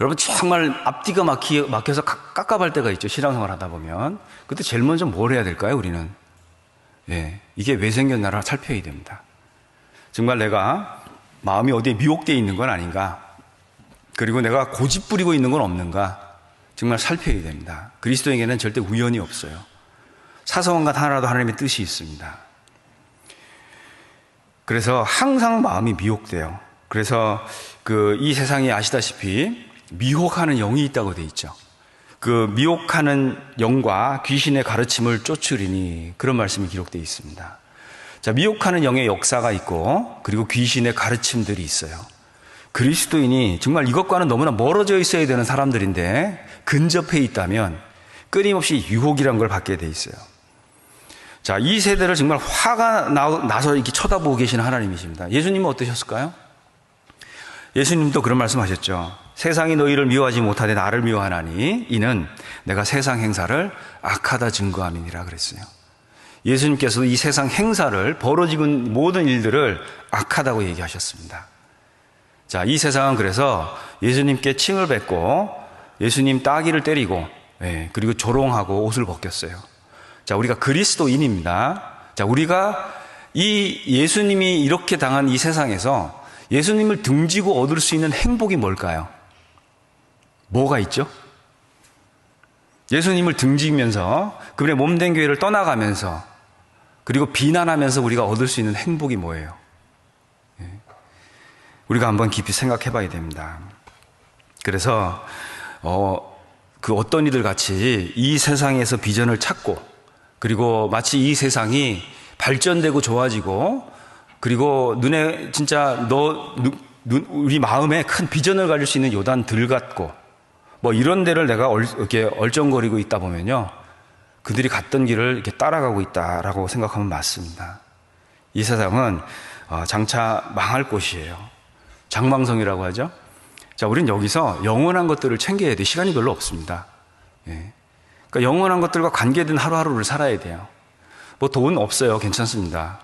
여러분 정말 앞뒤가 막혀서 깝깝할 때가 있죠. 신앙생활 하다 보면. 그때 제일 먼저 뭘 해야 될까요, 우리는? 예, 이게 왜 생겼나를 살펴야 됩니다. 정말 내가 마음이 어디에 미혹되어 있는 건 아닌가? 그리고 내가 고집 부리고 있는 건 없는가? 정말 살펴야 됩니다. 그리스도에게는 절대 우연이 없어요. 사소한 것 하나라도 하나님의 뜻이 있습니다. 그래서 항상 마음이 미혹돼요. 그래서 이 세상에 아시다시피 미혹하는 영이 있다고 돼 있죠. 그 미혹하는 영과 귀신의 가르침을 쫓으리니, 그런 말씀이 기록되어 있습니다. 자, 미혹하는 영의 역사가 있고, 그리고 귀신의 가르침들이 있어요. 그리스도인이 정말 이것과는 너무나 멀어져 있어야 되는 사람들인데 근접해 있다면 끊임없이 유혹이란 걸 받게 돼 있어요. 자, 이 세대를 정말 화가 나서 이렇게 쳐다보고 계시는 하나님이십니다. 예수님은 어떠셨을까요? 예수님도 그런 말씀 하셨죠. 세상이 너희를 미워하지 못하되 나를 미워하나니 이는 내가 세상 행사를 악하다 증거함이니라 그랬어요. 예수님께서도 이 세상 행사를, 벌어지고 모든 일들을 악하다고 얘기하셨습니다. 자, 이 세상은 그래서 예수님께 칭을 뱉고 예수님 따귀를 때리고, 그리고 조롱하고 옷을 벗겼어요. 자, 우리가 그리스도인입니다. 자, 우리가 이 예수님이 이렇게 당한 이 세상에서 예수님을 등지고 얻을 수 있는 행복이 뭘까요? 뭐가 있죠? 예수님을 등지면서 그분의 몸된 교회를 떠나가면서 그리고 비난하면서 우리가 얻을 수 있는 행복이 뭐예요? 우리가 한번 깊이 생각해 봐야 됩니다. 그래서 그 어떤 이들 같이 이 세상에서 비전을 찾고, 그리고 마치 이 세상이 발전되고 좋아지고, 그리고 눈에 진짜 우리 마음에 큰 비전을 가질 수 있는 요단들 같고, 뭐 이런 데를 내가 이렇게 얼쩡거리고 있다 보면요, 그들이 갔던 길을 이렇게 따라가고 있다라고 생각하면 맞습니다. 이 세상은 장차 망할 곳이에요. 장망성이라고 하죠. 자, 우린 여기서 영원한 것들을 챙겨야 돼. 시간이 별로 없습니다. 그러니까 영원한 것들과 관계된 하루하루를 살아야 돼요. 뭐 돈 없어요. 괜찮습니다.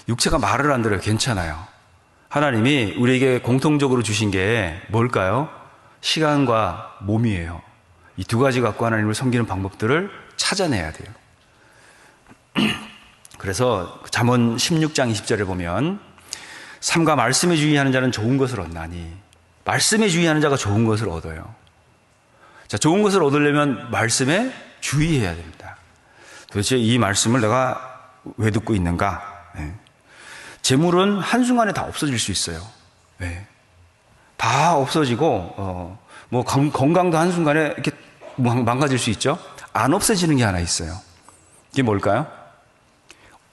육체가 말을 안 들어요. 괜찮아요. 하나님이 우리에게 공통적으로 주신 게 뭘까요? 시간과 몸이에요. 이 두 가지 갖고 하나님을 섬기는 방법들을 찾아내야 돼요. 그래서 잠언 16장 20절에 보면 삼가 말씀에 주의하는 자는 좋은 것을 얻나니, 말씀에 주의하는 자가 좋은 것을 얻어요. 자, 좋은 것을 얻으려면 말씀에 주의해야 됩니다. 도대체 이 말씀을 내가 왜 듣고 있는가? 재물은 한순간에 다 없어질 수 있어요. 다 없어지고, 뭐 건강도 한순간에 이렇게 망가질 수 있죠. 안 없어지는 게 하나 있어요. 이게 뭘까요?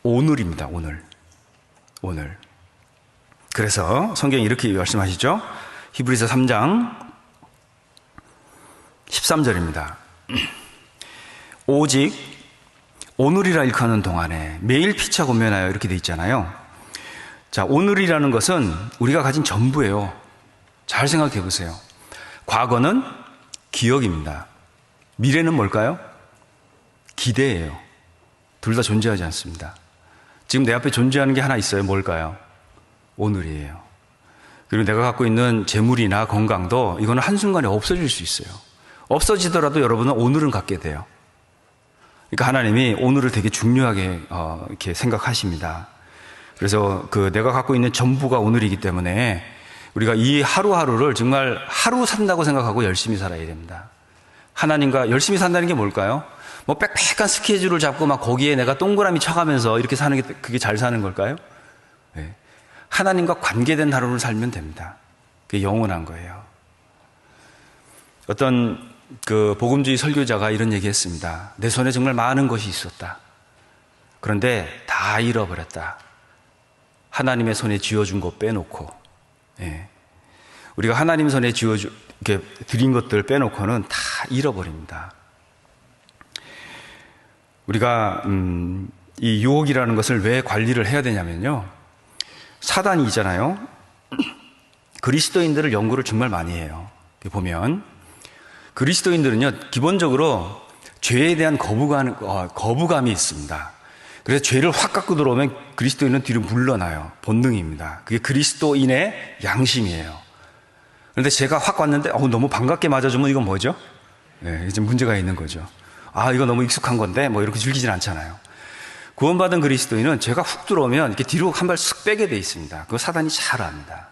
오늘입니다. 오늘. 그래서 성경이 이렇게 말씀하시죠. 히브리서 3장 13절입니다. 오직 오늘이라 일컫는 동안에 매일 피차 권면하여, 이렇게 돼 있잖아요. 자, 오늘이라는 것은 우리가 가진 전부예요. 잘 생각해 보세요. 과거는 기억입니다. 미래는 뭘까요? 기대예요. 둘 다 존재하지 않습니다. 지금 내 앞에 존재하는 게 하나 있어요. 뭘까요? 오늘이에요. 그리고 내가 갖고 있는 재물이나 건강도 이거는 한순간에 없어질 수 있어요. 없어지더라도 여러분은 오늘은 갖게 돼요. 그러니까 하나님이 오늘을 되게 중요하게 이렇게 생각하십니다. 그래서 내가 갖고 있는 전부가 오늘이기 때문에 우리가 이 하루하루를 정말 하루 산다고 생각하고 열심히 살아야 됩니다. 하나님과 열심히 산다는 게 뭘까요? 뭐 빽빽한 스케줄을 잡고 막 거기에 내가 동그라미 쳐가면서 이렇게 사는 게 그게 잘 사는 걸까요? 하나님과 관계된 하루를 살면 됩니다. 그게 영원한 거예요. 어떤 복음주의 설교자가 이런 얘기 했습니다. 내 손에 정말 많은 것이 있었다. 그런데 다 잃어버렸다. 하나님의 손에 쥐어준 것 빼놓고. 우리가 하나님 손에 이렇게 드린 것들 빼놓고는 다 잃어버립니다. 우리가 이 유혹이라는 것을 왜 관리를 해야 되냐면요, 사단이 있잖아요. 그리스도인들을 연구를 정말 많이 해요. 보면 그리스도인들은요, 기본적으로 죄에 대한 거부감이 있습니다. 그래서 죄를 확 갖고 들어오면 그리스도인은 뒤로 물러나요. 본능입니다. 그게 그리스도인의 양심이에요. 그런데 제가 확 왔는데 너무 반갑게 맞아주면 이건 뭐죠? 네, 이제 문제가 있는 거죠. 이거 너무 익숙한 건데 뭐 이렇게 즐기진 않잖아요. 구원받은 그리스도인은 제가 훅 들어오면 이렇게 뒤로 한 발 쓱 빼게 돼 있습니다. 그거 사단이 잘 압니다.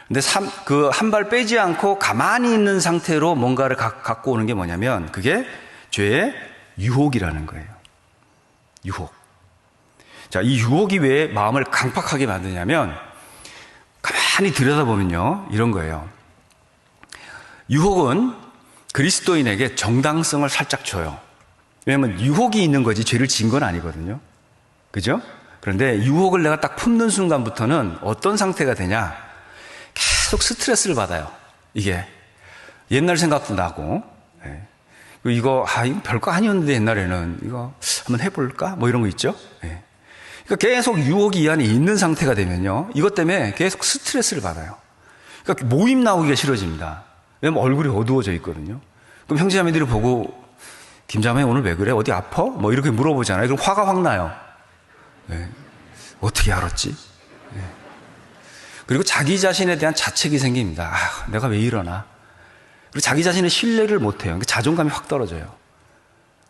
근데 그 한 발 빼지 않고 가만히 있는 상태로 뭔가를 갖고 오는 게 뭐냐면 그게 죄의 유혹이라는 거예요. 유혹. 자, 이 유혹이 왜 마음을 강팍하게 만드냐면 가만히 들여다보면요, 이런 거예요. 유혹은 그리스도인에게 정당성을 살짝 줘요. 왜냐하면 유혹이 있는 거지 죄를 지은 건 아니거든요. 그죠? 그런데 유혹을 내가 딱 품는 순간부터는 어떤 상태가 되냐? 계속 스트레스를 받아요. 이게 옛날 생각도 나고, 이거 별거 아니었는데 옛날에는 이거 한번 해볼까? 뭐 이런 거 있죠? 그러니까 계속 유혹이 이 안에 있는 상태가 되면요, 이것 때문에 계속 스트레스를 받아요. 그러니까 모임 나오기가 싫어집니다. 왜냐면 얼굴이 어두워져 있거든요. 그럼 형제자매들이 보고 김자매 오늘 왜 그래? 어디 아파? 뭐 이렇게 물어보잖아요. 그럼 화가 확 나요. 어떻게 알았지? 그리고 자기 자신에 대한 자책이 생깁니다. 내가 왜 이러나? 그리고 자기 자신의 신뢰를 못해요. 그러니까 자존감이 확 떨어져요.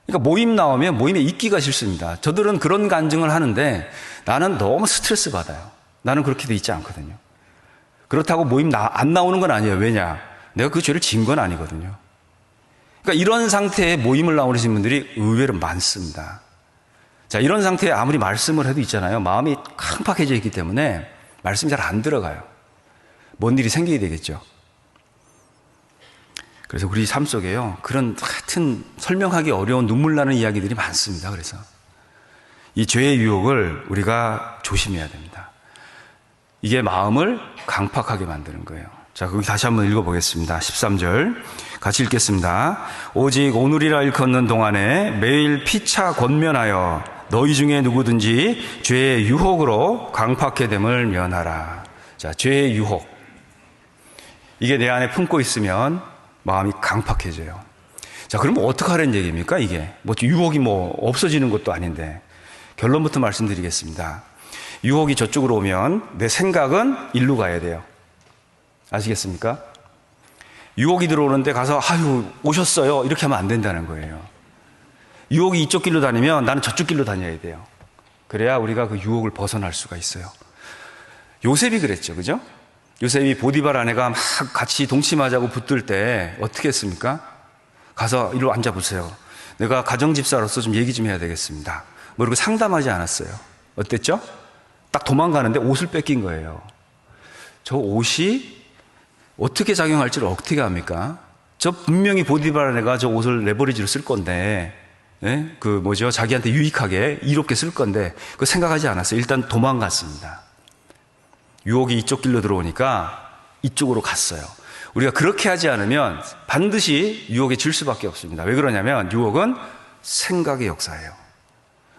그러니까 모임 나오면 모임에 있기가 싫습니다. 저들은 그런 간증을 하는데 나는 너무 스트레스 받아요. 나는 그렇게 돼 있지 않거든요. 그렇다고 모임 안 나오는 건 아니에요. 왜냐? 내가 그 죄를 지은 건 아니거든요. 그러니까 이런 상태에 모임을 나오시는 분들이 의외로 많습니다. 자, 이런 상태에 아무리 말씀을 해도 있잖아요. 마음이 깜빡해져 있기 때문에 말씀이 잘 안 들어가요. 뭔 일이 생기게 되겠죠. 그래서 우리 삶 속에요, 그런 하여튼 설명하기 어려운 눈물 나는 이야기들이 많습니다. 그래서 이 죄의 유혹을 우리가 조심해야 됩니다. 이게 마음을 강팍하게 만드는 거예요. 자, 거기 다시 한번 읽어보겠습니다. 13절 같이 읽겠습니다. 오직 오늘이라 일컫는 동안에 매일 피차 권면하여 너희 중에 누구든지 죄의 유혹으로 강팍해 됨을 면하라. 자, 죄의 유혹, 이게 내 안에 품고 있으면 마음이 강팍해져요. 자, 그럼 어떻게 하라는 얘기입니까? 이게 유혹이 없어지는 것도 아닌데 결론부터 말씀드리겠습니다. 유혹이 저쪽으로 오면 내 생각은 일로 가야 돼요. 아시겠습니까? 유혹이 들어오는데 가서 오셨어요 이렇게 하면 안 된다는 거예요. 유혹이 이쪽 길로 다니면 나는 저쪽 길로 다녀야 돼요. 그래야 우리가 그 유혹을 벗어날 수가 있어요. 요셉이 그랬죠, 그죠? 요셉이 보디발 아내가 막 같이 동침하자고 붙들 때 어떻게 했습니까? 가서 이리로 앉아보세요. 내가 가정집사로서 좀 얘기 좀 해야 되겠습니다. 뭐 이렇게 상담하지 않았어요. 어땠죠? 딱 도망가는데 옷을 뺏긴 거예요. 저 옷이 어떻게 작용할지를 어떻게 합니까? 저 분명히 보디발 아내가 저 옷을 레버리지로 쓸 건데, 자기한테 유익하게, 이롭게 쓸 건데, 그거 생각하지 않았어요. 일단 도망갔습니다. 유혹이 이쪽 길로 들어오니까 이쪽으로 갔어요. 우리가 그렇게 하지 않으면 반드시 유혹에 질 수밖에 없습니다. 왜 그러냐면 유혹은 생각의 역사예요.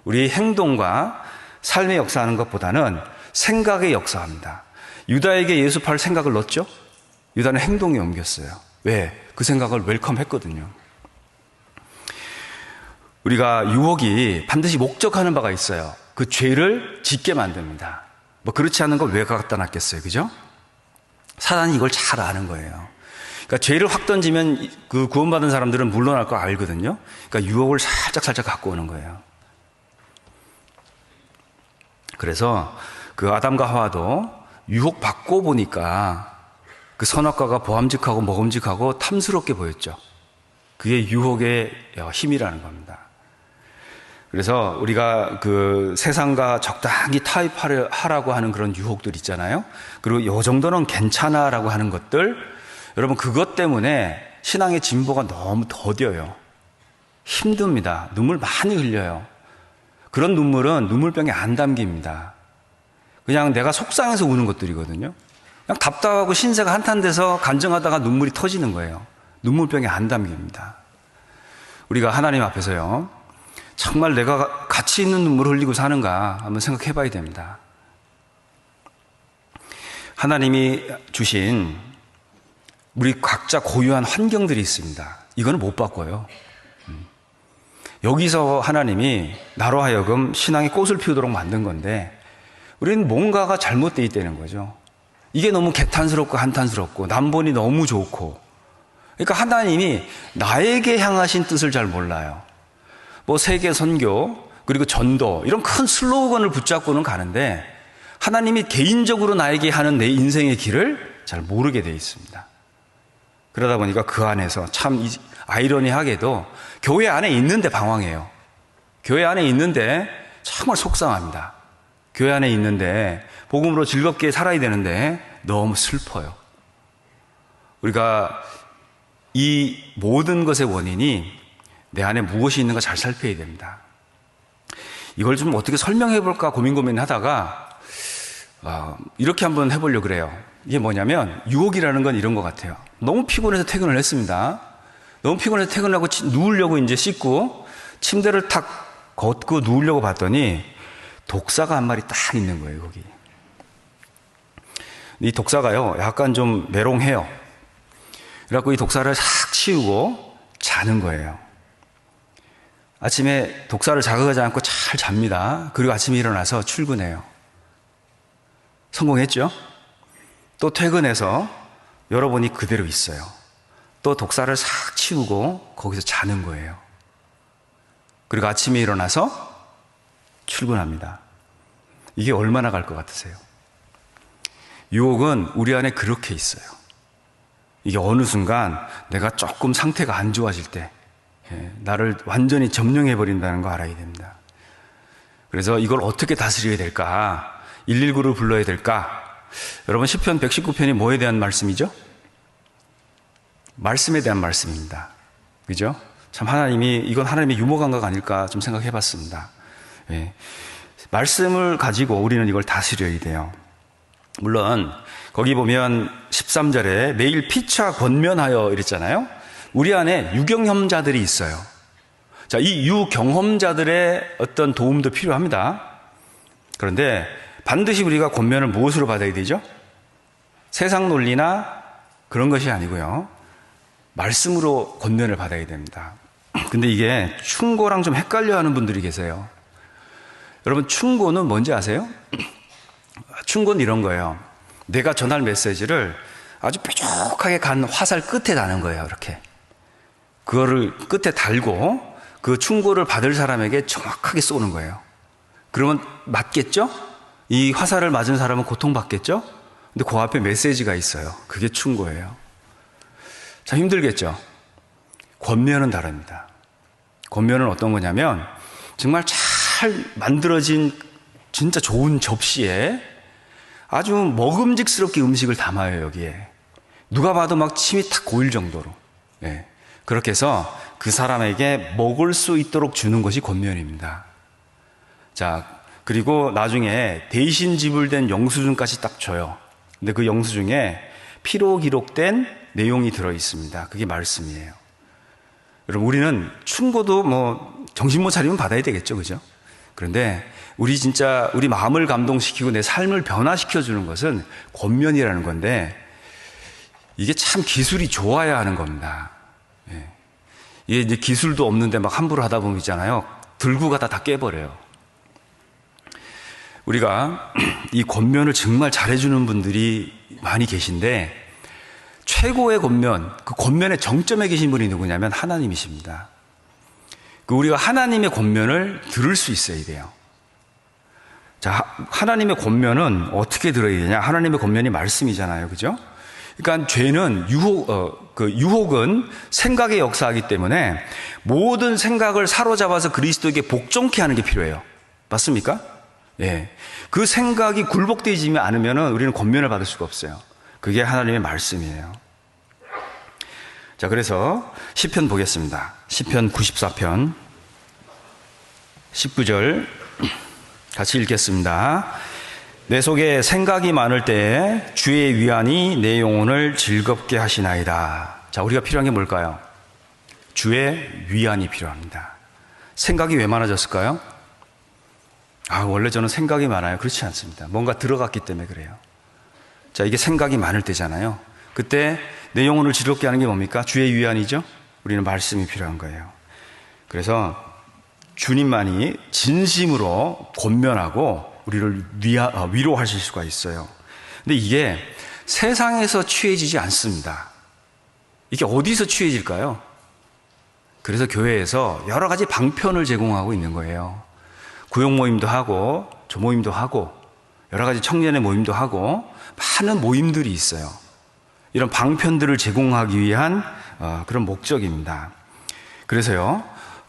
우리 행동과 삶의 역사하는 것보다는 생각의 역사합니다. 유다에게 예수 팔 생각을 넣었죠? 유다는 행동에 옮겼어요. 왜? 그 생각을 웰컴했거든요. 우리가 유혹이 반드시 목적하는 바가 있어요. 그 죄를 짓게 만듭니다. 그렇지 않은 걸 왜 갖다 놨겠어요, 그죠? 사단이 이걸 잘 아는 거예요. 그러니까 죄를 확 던지면 그 구원받은 사람들은 물러날 거 알거든요. 그러니까 유혹을 살짝 갖고 오는 거예요. 그래서 그 아담과 하와도 유혹 받고 보니까 그 선악과가 보암직하고 먹음직하고 탐스럽게 보였죠. 그게 유혹의 힘이라는 겁니다. 그래서 우리가 그 세상과 적당히 타협하라고 하는 그런 유혹들 있잖아요. 그리고 요 정도는 괜찮아라고 하는 것들, 여러분 그것 때문에 신앙의 진보가 너무 더뎌요. 힘듭니다. 눈물 많이 흘려요. 그런 눈물은 눈물병에 안 담깁니다. 그냥 내가 속상해서 우는 것들이거든요. 그냥 답답하고 신세가 한탄돼서 간증하다가 눈물이 터지는 거예요. 눈물병에 안 담깁니다. 우리가 하나님 앞에서요, 정말 내가 가치 있는 눈물을 흘리고 사는가 한번 생각해 봐야 됩니다. 하나님이 주신 우리 각자 고유한 환경들이 있습니다. 이거는 못 바꿔요. 여기서 하나님이 나로 하여금 신앙의 꽃을 피우도록 만든 건데 우리는 뭔가가 잘못되어 있다는 거죠. 이게 너무 개탄스럽고 한탄스럽고 남본이 너무 좋고, 그러니까 하나님이 나에게 향하신 뜻을 잘 몰라요. 뭐 세계 선교 그리고 전도 이런 큰 슬로건을 붙잡고는 가는데 하나님이 개인적으로 나에게 하는 내 인생의 길을 잘 모르게 되어 있습니다. 그러다 보니까 그 안에서 참 아이러니하게도 교회 안에 있는데 방황해요. 교회 안에 있는데 정말 속상합니다. 교회 안에 있는데 복음으로 즐겁게 살아야 되는데 너무 슬퍼요. 우리가 이 모든 것의 원인이 내 안에 무엇이 있는가 잘 살펴야 됩니다. 이걸 좀 어떻게 설명해 볼까 고민하다가 이렇게 한번 해보려고 그래요. 이게 뭐냐면 유혹이라는 건 이런 것 같아요. 너무 피곤해서 퇴근을 했습니다. 너무 피곤해서 퇴근하고 누우려고 이제 씻고 침대를 탁 걷고 누우려고 봤더니 독사가 한 마리 딱 있는 거예요, 거기. 이 독사가요, 약간 좀 메롱해요. 그래갖고 이 독사를 싹 치우고 자는 거예요. 아침에 독사를 자극하지 않고 잘 잡니다. 그리고 아침에 일어나서 출근해요. 성공했죠? 또 퇴근해서 열어보니 그대로 있어요. 또 독사를 싹 치우고 거기서 자는 거예요. 그리고 아침에 일어나서 출근합니다. 이게 얼마나 갈 것 같으세요? 유혹은 우리 안에 그렇게 있어요. 이게 어느 순간 내가 조금 상태가 안 좋아질 때 나를 완전히 점령해버린다는 거 알아야 됩니다. 그래서 이걸 어떻게 다스려야 될까? 119를 불러야 될까? 여러분, 시편 119편이 뭐에 대한 말씀이죠? 말씀에 대한 말씀입니다. 그죠? 참 이건 하나님의 유머 감각 아닐까 좀 생각해 봤습니다. 말씀을 가지고 우리는 이걸 다스려야 돼요. 물론 거기 보면 13절에 매일 피차 권면하여 이랬잖아요. 우리 안에 유경험자들이 있어요. 자, 이 유경험자들의 어떤 도움도 필요합니다. 그런데 반드시 우리가 권면을 무엇으로 받아야 되죠? 세상 논리나 그런 것이 아니고요, 말씀으로 권면을 받아야 됩니다. 근데 이게 충고랑 좀 헷갈려 하는 분들이 계세요. 여러분, 충고는 뭔지 아세요? 충고는 이런 거예요. 내가 전할 메시지를 아주 뾰족하게 간 화살 끝에 다는 거예요. 이렇게 그거를 끝에 달고 그 충고를 받을 사람에게 정확하게 쏘는 거예요. 그러면 맞겠죠? 이 화살을 맞은 사람은 고통받겠죠? 근데 그 앞에 메시지가 있어요. 그게 충고예요. 참 힘들겠죠? 권면은 다릅니다. 권면은 어떤 거냐면 정말 잘 만들어진 진짜 좋은 접시에 아주 먹음직스럽게 음식을 담아요. 여기에 누가 봐도 막 침이 탁 고일 정도로, 그렇게 해서 그 사람에게 먹을 수 있도록 주는 것이 권면입니다. 자, 그리고 나중에 대신 지불된 영수증까지 딱 줘요. 근데 그 영수증에 피로 기록된 내용이 들어 있습니다. 그게 말씀이에요. 여러분, 우리는 충고도 뭐 정신 못 차리면 받아야 되겠죠, 그죠? 그런데 우리 마음을 감동시키고 내 삶을 변화시켜 주는 것은 권면이라는 건데, 이게 참 기술이 좋아야 하는 겁니다. 이게 이제 기술도 없는데 막 함부로 하다 보면 있잖아요, 들고 가다 다 깨버려요. 우리가 이 권면을 정말 잘해주는 분들이 많이 계신데, 최고의 권면, 그 권면의 정점에 계신 분이 누구냐면 하나님이십니다. 우리가 하나님의 권면을 들을 수 있어야 돼요. 자, 하나님의 권면은 어떻게 들어야 되냐? 하나님의 권면이 말씀이잖아요, 그죠? 그러니까 죄는 유혹은 생각에 역사하기 때문에 모든 생각을 사로잡아서 그리스도에게 복종케 하는 게 필요해요. 맞습니까? 그 생각이 굴복되지 않으면 우리는 권면을 받을 수가 없어요. 그게 하나님의 말씀이에요. 자, 그래서 시편 보겠습니다. 시편 94편 19절 같이 읽겠습니다. 내 속에 생각이 많을 때에 주의 위안이 내 영혼을 즐겁게 하시나이다. 자, 우리가 필요한 게 뭘까요? 주의 위안이 필요합니다. 생각이 왜 많아졌을까요? 원래 저는 생각이 많아요. 그렇지 않습니다. 뭔가 들어갔기 때문에 그래요. 자, 이게 생각이 많을 때잖아요. 그때 내 영혼을 즐겁게 하는 게 뭡니까? 주의 위안이죠? 우리는 말씀이 필요한 거예요. 그래서 주님만이 진심으로 권면하고 우리를 위로하실 수가 있어요. 근데 이게 세상에서 취해지지 않습니다. 이게 어디서 취해질까요? 그래서 교회에서 여러 가지 방편을 제공하고 있는 거예요. 구역 모임도 하고 조모임도 하고 여러 가지 청년의 모임도 하고 많은 모임들이 있어요. 이런 방편들을 제공하기 위한 그런 목적입니다. 그래서요,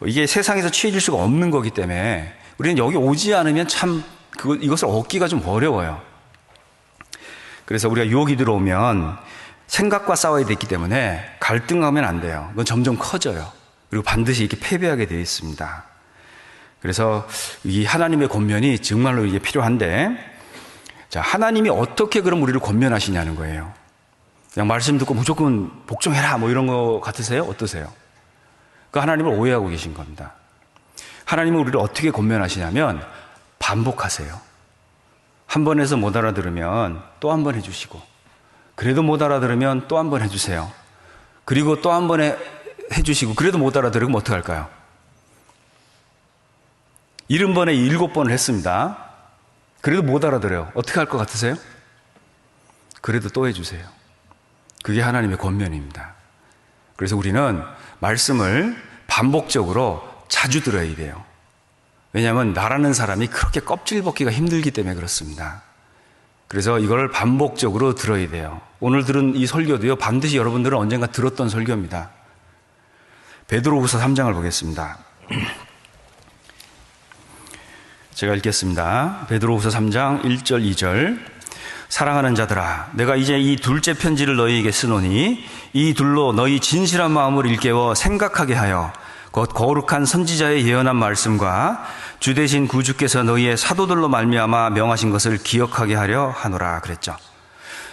이게 세상에서 취해질 수가 없는 거기 때문에 우리는 여기 오지 않으면 참 이것을 얻기가 좀 어려워요. 그래서 우리가 유혹이 들어오면 생각과 싸워야 되기 때문에 갈등하면 안 돼요. 그건 점점 커져요. 그리고 반드시 이렇게 패배하게 되어 있습니다. 그래서 이 하나님의 권면이 정말로 이게 필요한데, 자, 하나님이 어떻게 그럼 우리를 권면하시냐는 거예요. 그냥 말씀 듣고 무조건 복종해라 뭐 이런 거 같으세요? 어떠세요? 그 하나님을 오해하고 계신 겁니다. 하나님은 우리를 어떻게 권면하시냐면 반복하세요. 한 번 해서 못 알아들으면 또 한 번 해주시고, 그래도 못 알아들으면 또 한 번 해주세요. 그리고 또 한 번 해주시고, 그래도 못 알아들으면 어떻게 할까요? 70번에 7번을 했습니다. 그래도 못 알아들어요. 어떻게 할 것 같으세요? 그래도 또 해주세요. 그게 하나님의 권면입니다. 그래서 우리는 말씀을 반복적으로 자주 들어야 돼요. 왜냐하면 나라는 사람이 그렇게 껍질 벗기가 힘들기 때문에 그렇습니다. 그래서 이걸 반복적으로 들어야 돼요. 오늘 들은 이 설교도요, 반드시 여러분들은 언젠가 들었던 설교입니다. 베드로후서 3장을 보겠습니다. 제가 읽겠습니다. 베드로후서 3장 1절 2절. 사랑하는 자들아, 내가 이제 이 둘째 편지를 너희에게 쓰노니 이 둘로 너희 진실한 마음을 일깨워 생각하게 하여 곧 거룩한 선지자의 예언한 말씀과 주 되신 구주께서 너희의 사도들로 말미암아 명하신 것을 기억하게 하려 하노라 그랬죠.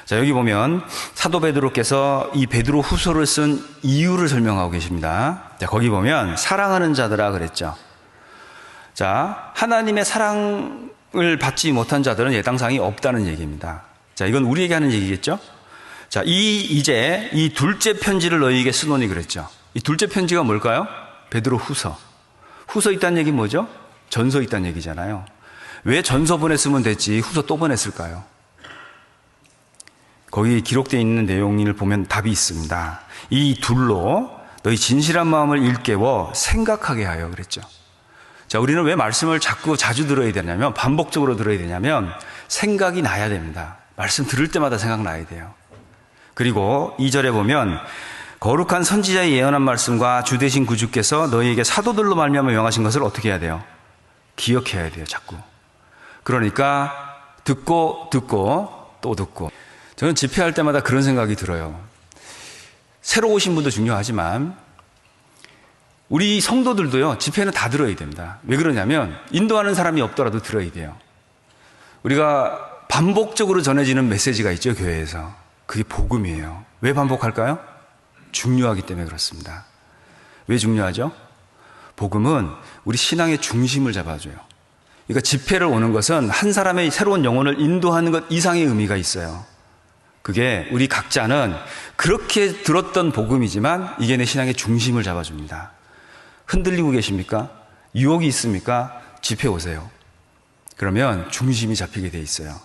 자, 여기 보면 사도 베드로께서 이 베드로 후서를 쓴 이유를 설명하고 계십니다. 자, 거기 보면 사랑하는 자들아 그랬죠. 자, 하나님의 사랑을 받지 못한 자들은 예당상이 없다는 얘기입니다. 자, 이건 우리에게 하는 얘기겠죠? 자, 이제 이 둘째 편지를 너희에게 쓰노니 그랬죠. 이 둘째 편지가 뭘까요? 베드로 후서. 후서 있다는 얘기 뭐죠? 전서 있다는 얘기잖아요. 왜 전서 보냈으면 됐지 후서 또 보냈을까요? 거기 기록되어 있는 내용을 보면 답이 있습니다. 이 둘로 너희 진실한 마음을 일깨워 생각하게 하여 그랬죠. 자, 우리는 왜 말씀을 자주 들어야 되냐면, 반복적으로 들어야 되냐면 생각이 나야 됩니다. 말씀 들을 때마다 생각나야 돼요. 그리고 2절에 보면 거룩한 선지자의 예언한 말씀과 주 되신 구주께서 너희에게 사도들로 말미암아 명하신 것을 어떻게 해야 돼요? 기억해야 돼요, 자꾸. 그러니까 듣고 또 듣고. 저는 집회할 때마다 그런 생각이 들어요. 새로 오신 분도 중요하지만 우리 성도들도요, 집회는 다 들어야 됩니다. 왜 그러냐면 인도하는 사람이 없더라도 들어야 돼요. 우리가 반복적으로 전해지는 메시지가 있죠, 교회에서. 그게 복음이에요. 왜 반복할까요? 중요하기 때문에 그렇습니다. 왜 중요하죠? 복음은 우리 신앙의 중심을 잡아줘요. 그러니까 집회를 오는 것은 한 사람의 새로운 영혼을 인도하는 것 이상의 의미가 있어요. 그게 우리 각자는 그렇게 들었던 복음이지만 이게 내 신앙의 중심을 잡아줍니다. 흔들리고 계십니까? 유혹이 있습니까? 집회 오세요. 그러면 중심이 잡히게 돼 있어요.